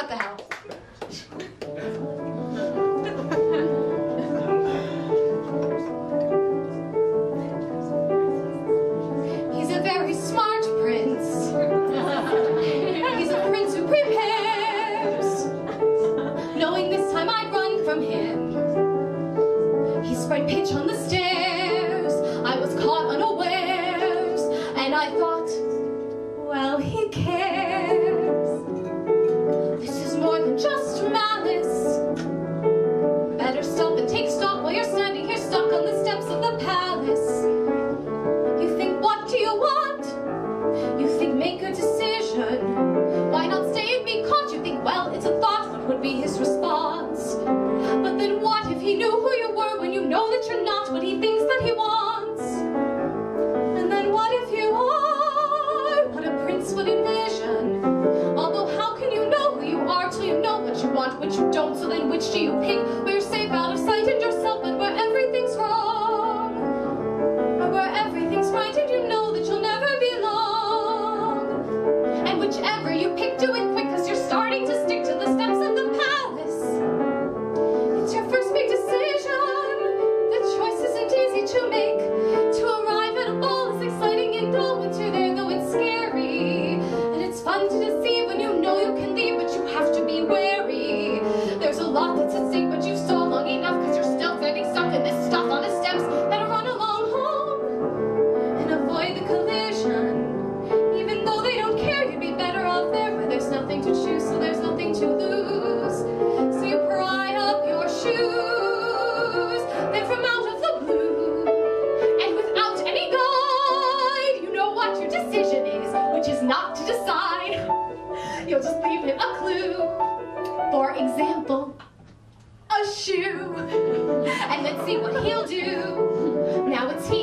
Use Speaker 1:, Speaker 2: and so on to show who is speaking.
Speaker 1: What the hell? He's a very smart prince. He's a prince who prepares, knowing this time I'd run from him. He spread pitch on the stairs. I was caught unawares, and I thought, well, he cares. This is more than just malice. Better stop and take stock while you're standing here stuck on the steps of the palace. You think, what do you want? You think, make a decision. Why not stay and be caught? You think, well, it's a thought. What would be his response? But then what if he knew who you were when you know that you're not what he thinks that he wants? And then what if you are what a prince would envision? Although how can you know who you are till you know what you want, what you don't? So then which do you pick? Where you're safe out of sight and yourself, but where everything's wrong? Or where everything's right and you know that you'll never belong? And whichever you pick, do it quick, cause you're starting to stick to the steps of the palace. It's your first big decision. The choice isn't easy to make. To arrive at a ball is exciting and dull once you're there, though it's scary. And it's fun to deceive when you know you can leave, but you have to be wary. There's a lot that's at stake, but you've stalled long enough, cause you're still standing stuck in this stuff on the steps. Better run along home and avoid the collision. Even though they don't care, you'd be better off there where there's nothing to choose, so there's nothing to lose. So you pry up your shoes, then from out of the blue, and without any guide, you know what your decision is, which is not to decide. You'll just leave him a clue. For example, a shoe. And let's see what he'll do. Now it's he